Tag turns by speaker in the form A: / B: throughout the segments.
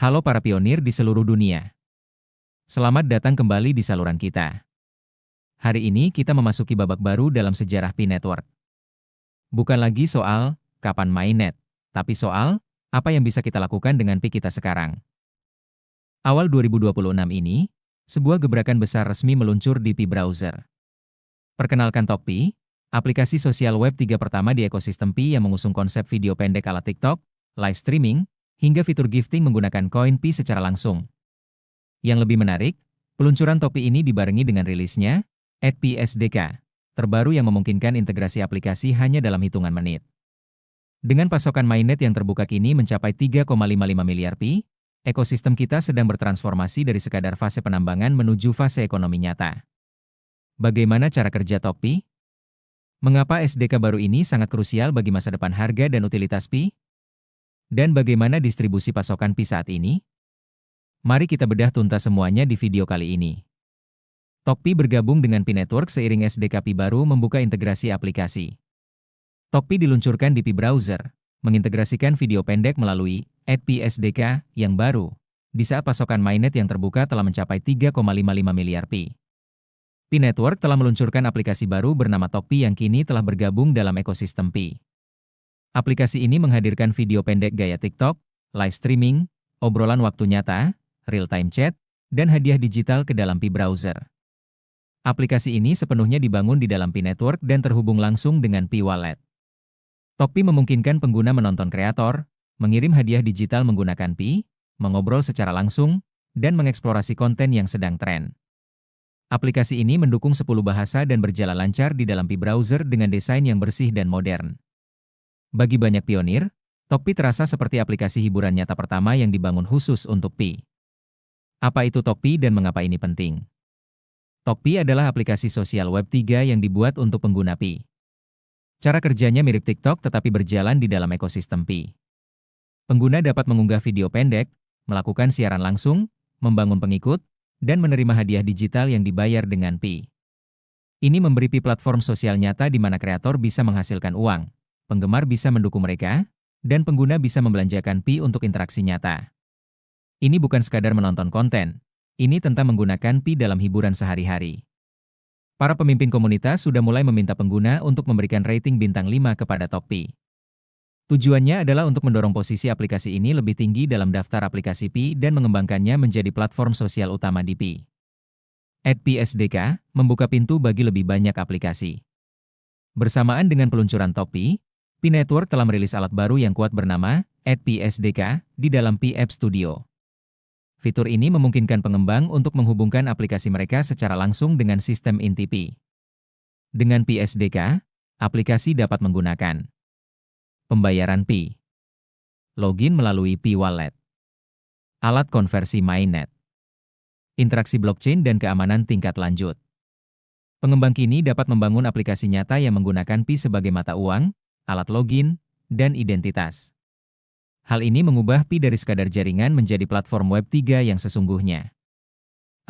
A: Halo para pionir di seluruh dunia. Selamat datang kembali di saluran kita. Hari ini kita memasuki babak baru dalam sejarah Pi Network. Bukan lagi soal kapan mainnet, tapi soal apa yang bisa kita lakukan dengan Pi kita sekarang. Awal 2026 ini, sebuah gebrakan besar resmi meluncur di Pi Browser. Perkenalkan Tokpi, aplikasi sosial web 3 pertama di ekosistem Pi yang mengusung konsep video pendek ala TikTok, live streaming, hingga fitur gifting menggunakan koin Pi secara langsung. Yang lebih menarik, peluncuran Topi ini dibarengi dengan rilisnya @Pi SDK, terbaru yang memungkinkan integrasi aplikasi hanya dalam hitungan menit. Dengan pasokan mainnet yang terbuka kini mencapai 3,55 miliar Pi, ekosistem kita sedang bertransformasi dari sekadar fase penambangan menuju fase ekonomi nyata. Bagaimana cara kerja Topi? Mengapa SDK baru ini sangat krusial bagi masa depan harga dan utilitas Pi? Dan bagaimana distribusi pasokan Pi saat ini? Mari kita bedah tuntas semuanya di video kali ini. Tokpi bergabung dengan Pi Network seiring SDK Pi baru membuka integrasi aplikasi. Tokpi diluncurkan di Pi Browser, mengintegrasikan video pendek melalui @Pi SDK yang baru, di saat pasokan mainnet yang terbuka telah mencapai 3,55 miliar Pi. Pi Network telah meluncurkan aplikasi baru bernama Tokpi yang kini telah bergabung dalam ekosistem Pi. Aplikasi ini menghadirkan video pendek gaya TikTok, live streaming, obrolan waktu nyata, real-time chat, dan hadiah digital ke dalam Pi Browser. Aplikasi ini sepenuhnya dibangun di dalam Pi Network dan terhubung langsung dengan Pi Wallet. Tokpi memungkinkan pengguna menonton kreator, mengirim hadiah digital menggunakan Pi, mengobrol secara langsung, dan mengeksplorasi konten yang sedang tren. Aplikasi ini mendukung 10 bahasa dan berjalan lancar di dalam Pi Browser dengan desain yang bersih dan modern. Bagi banyak pionir, Tokpi terasa seperti aplikasi hiburan nyata pertama yang dibangun khusus untuk Pi. Apa itu Tokpi dan mengapa ini penting? Tokpi adalah aplikasi sosial web 3 yang dibuat untuk pengguna Pi. Cara kerjanya mirip TikTok tetapi berjalan di dalam ekosistem Pi. Pengguna dapat mengunggah video pendek, melakukan siaran langsung, membangun pengikut, dan menerima hadiah digital yang dibayar dengan Pi. Ini memberi Pi platform sosial nyata di mana kreator bisa menghasilkan uang, penggemar bisa mendukung mereka, dan pengguna bisa membelanjakan Pi untuk interaksi nyata. Ini bukan sekadar menonton konten, ini tentang menggunakan Pi dalam hiburan sehari-hari. Para pemimpin komunitas sudah mulai meminta pengguna untuk memberikan rating bintang 5 kepada Tokpi. Tujuannya adalah untuk mendorong posisi aplikasi ini lebih tinggi dalam daftar aplikasi Pi dan mengembangkannya menjadi platform sosial utama di Pi. @Pi SDK membuka pintu bagi lebih banyak aplikasi. Bersamaan dengan peluncuran Tokpi, Pi Network telah merilis alat baru yang kuat bernama @Pi SDK di dalam Pi App Studio. Fitur ini memungkinkan pengembang untuk menghubungkan aplikasi mereka secara langsung dengan sistem inti Pi. Dengan Pi SDK, aplikasi dapat menggunakan pembayaran Pi, login melalui Pi Wallet, alat konversi mainnet, interaksi blockchain dan keamanan tingkat lanjut. Pengembang kini dapat membangun aplikasi nyata yang menggunakan Pi sebagai mata uang, alat login, dan identitas. Hal ini mengubah Pi dari sekadar jaringan menjadi platform web 3 yang sesungguhnya.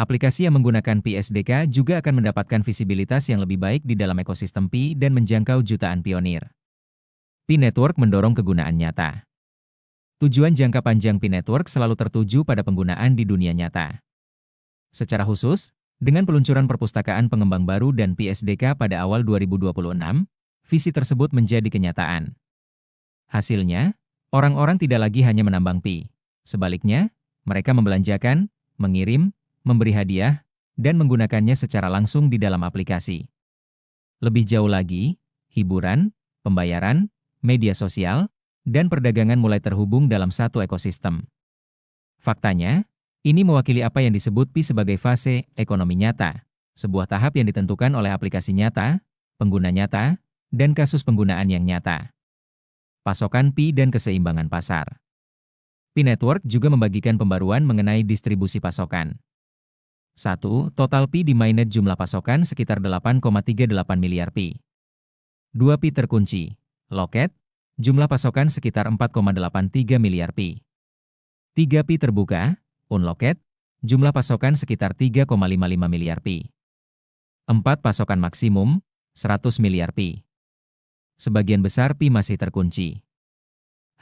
A: Aplikasi yang menggunakan Pi SDK juga akan mendapatkan visibilitas yang lebih baik di dalam ekosistem Pi dan menjangkau jutaan pionir. Pi Network mendorong kegunaan nyata. Tujuan jangka panjang Pi Network selalu tertuju pada penggunaan di dunia nyata. Secara khusus, dengan peluncuran perpustakaan pengembang baru dan Pi SDK pada awal 2026, visi tersebut menjadi kenyataan. Hasilnya, orang-orang tidak lagi hanya menambang Pi. Sebaliknya, mereka membelanjakan, mengirim, memberi hadiah, dan menggunakannya secara langsung di dalam aplikasi. Lebih jauh lagi, hiburan, pembayaran, media sosial, dan perdagangan mulai terhubung dalam satu ekosistem. Faktanya, ini mewakili apa yang disebut Pi sebagai fase ekonomi nyata, sebuah tahap yang ditentukan oleh aplikasi nyata, pengguna nyata, dan kasus penggunaan yang nyata. Pasokan Pi dan keseimbangan pasar. Pi Network juga membagikan pembaruan mengenai distribusi pasokan. 1. Total Pi di mainnet jumlah pasokan sekitar 8,38 miliar Pi. 2. Pi terkunci, loket, jumlah pasokan sekitar 4,83 miliar Pi. 3. Pi terbuka, unlocket, jumlah pasokan sekitar 3,55 miliar Pi. 4. Pasokan maksimum, 100 miliar Pi. Sebagian besar Pi masih terkunci.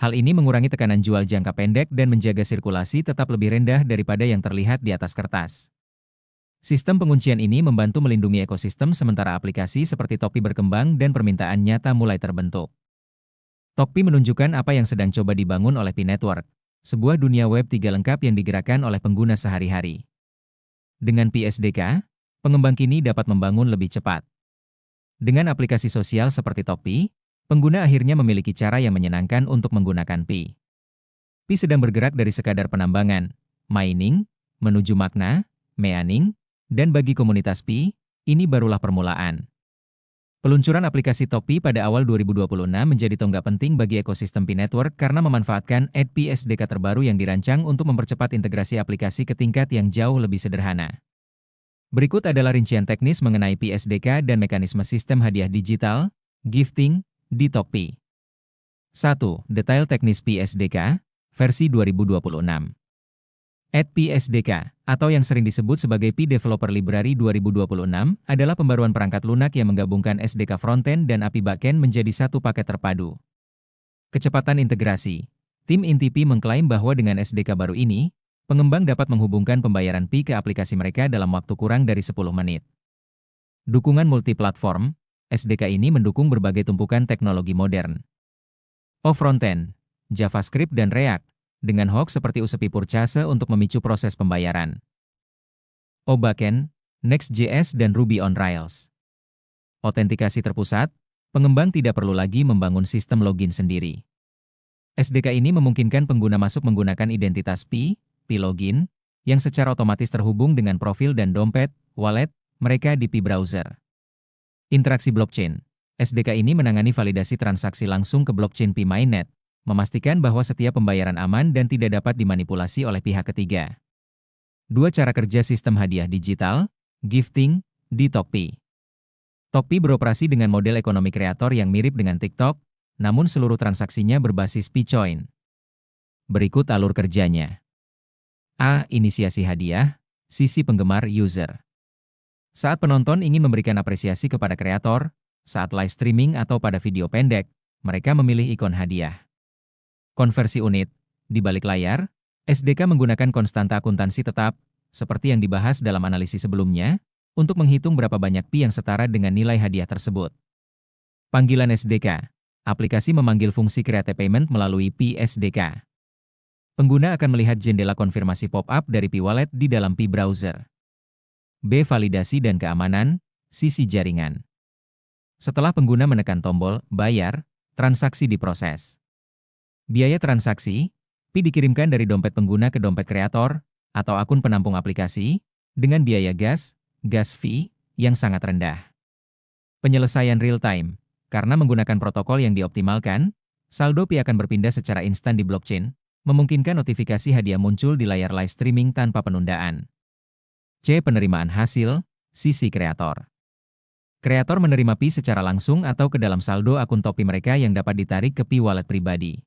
A: Hal ini mengurangi tekanan jual jangka pendek dan menjaga sirkulasi tetap lebih rendah daripada yang terlihat di atas kertas. Sistem penguncian ini membantu melindungi ekosistem sementara aplikasi seperti Topi berkembang dan permintaan nyata mulai terbentuk. Topi menunjukkan apa yang sedang coba dibangun oleh Pi Network, sebuah dunia web 3 lengkap yang digerakkan oleh pengguna sehari-hari. Dengan Pi SDK, pengembang kini dapat membangun lebih cepat. Dengan aplikasi sosial seperti Topi, pengguna akhirnya memiliki cara yang menyenangkan untuk menggunakan Pi. Pi sedang bergerak dari sekadar penambangan, mining, menuju makna, meaning, dan bagi komunitas Pi, ini barulah permulaan. Peluncuran aplikasi Topi pada awal 2026 menjadi tonggak penting bagi ekosistem Pi Network karena memanfaatkan Pi SDK terbaru yang dirancang untuk mempercepat integrasi aplikasi ke tingkat yang jauh lebih sederhana. Berikut adalah rincian teknis mengenai Pi SDK dan mekanisme sistem hadiah digital, gifting, di Topi. 1. Detail teknis Pi SDK, versi 2026. Pi SDK, atau yang sering disebut sebagai Pi Developer Library 2026, adalah pembaruan perangkat lunak yang menggabungkan SDK frontend dan API backend menjadi satu paket terpadu. Kecepatan integrasi. Tim inti Pi mengklaim bahwa dengan SDK baru ini, pengembang dapat menghubungkan pembayaran Pi ke aplikasi mereka dalam waktu kurang dari 10 menit. Dukungan multiplatform, SDK ini mendukung berbagai tumpukan teknologi modern. Frontend, JavaScript dan React, dengan hook seperti USP Purchase untuk memicu proses pembayaran. Backend, Next.js dan Ruby on Rails. Autentikasi terpusat, pengembang tidak perlu lagi membangun sistem login sendiri. SDK ini memungkinkan pengguna masuk menggunakan identitas Pi Login, yang secara otomatis terhubung dengan profil dan dompet, wallet, mereka di Pi Browser. Interaksi blockchain. SDK ini menangani validasi transaksi langsung ke blockchain Pi Mainnet, memastikan bahwa setiap pembayaran aman dan tidak dapat dimanipulasi oleh pihak ketiga. 2 cara kerja sistem hadiah digital, gifting, di Topi. Topi beroperasi dengan model ekonomi kreator yang mirip dengan TikTok, namun seluruh transaksinya berbasis Pi Coin. Berikut alur kerjanya. A. Inisiasi hadiah, sisi penggemar user. Saat penonton ingin memberikan apresiasi kepada kreator, saat live streaming atau pada video pendek, mereka memilih ikon hadiah. Konversi unit. Di balik layar, SDK menggunakan konstanta akuntansi tetap, seperti yang dibahas dalam analisis sebelumnya, untuk menghitung berapa banyak Pi yang setara dengan nilai hadiah tersebut. Panggilan SDK. Aplikasi memanggil fungsi Create Payment melalui Pi SDK. Pengguna akan melihat jendela konfirmasi pop-up dari Pi Wallet di dalam Pi Browser. B. Validasi dan keamanan, sisi jaringan. Setelah pengguna menekan tombol Bayar, transaksi diproses. Biaya transaksi, Pi dikirimkan dari dompet pengguna ke dompet kreator, atau akun penampung aplikasi, dengan biaya gas fee, yang sangat rendah. Penyelesaian real-time. Karena menggunakan protokol yang dioptimalkan, saldo Pi akan berpindah secara instan di blockchain, memungkinkan notifikasi hadiah muncul di layar live streaming tanpa penundaan. C. Penerimaan hasil, sisi kreator. Kreator menerima Pi secara langsung atau ke dalam saldo akun Topi mereka yang dapat ditarik ke Pi Wallet pribadi.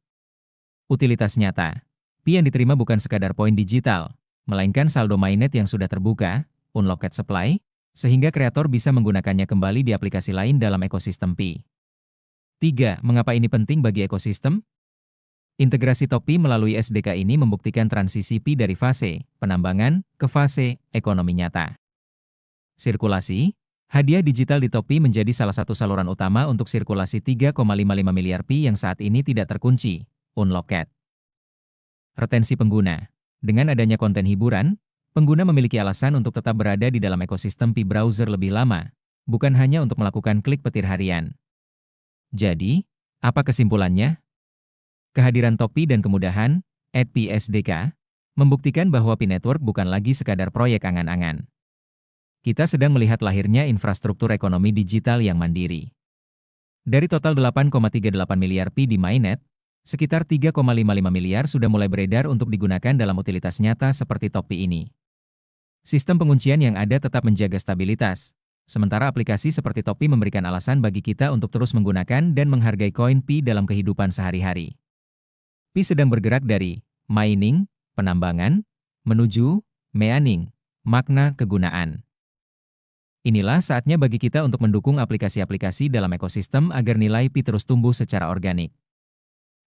A: Utilitas nyata. Pi yang diterima bukan sekadar poin digital, melainkan saldo mainnet yang sudah terbuka, unlocked supply, sehingga kreator bisa menggunakannya kembali di aplikasi lain dalam ekosistem Pi. 3. Mengapa ini penting bagi ekosistem? Integrasi Topi melalui SDK ini membuktikan transisi Pi dari fase penambangan ke fase ekonomi nyata. Sirkulasi, hadiah digital di Topi menjadi salah satu saluran utama untuk sirkulasi 3,55 miliar Pi yang saat ini tidak terkunci, unlocked. Retensi pengguna. Dengan adanya konten hiburan, pengguna memiliki alasan untuk tetap berada di dalam ekosistem Pi Browser lebih lama, bukan hanya untuk melakukan klik petir harian. Jadi, apa kesimpulannya? Kehadiran Topi dan kemudahan, Pi SDK, membuktikan bahwa Pi Network bukan lagi sekadar proyek angan-angan. Kita sedang melihat lahirnya infrastruktur ekonomi digital yang mandiri. Dari total 8,38 miliar Pi di Mainnet, sekitar 3,55 miliar sudah mulai beredar untuk digunakan dalam utilitas nyata seperti Topi ini. Sistem penguncian yang ada tetap menjaga stabilitas, sementara aplikasi seperti Topi memberikan alasan bagi kita untuk terus menggunakan dan menghargai koin Pi dalam kehidupan sehari-hari. Pi sedang bergerak dari mining, penambangan, menuju meaning, makna kegunaan. Inilah saatnya bagi kita untuk mendukung aplikasi-aplikasi dalam ekosistem agar nilai Pi terus tumbuh secara organik.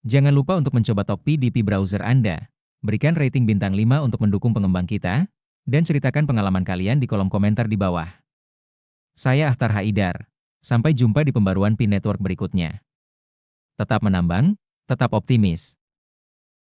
A: Jangan lupa untuk mencoba Tokopedia di browser Anda. Berikan rating bintang 5 untuk mendukung pengembang kita, dan ceritakan pengalaman kalian di kolom komentar di bawah. Saya Akhtar Haidar. Sampai jumpa di pembaruan Pi Network berikutnya. Tetap menambang, tetap optimis.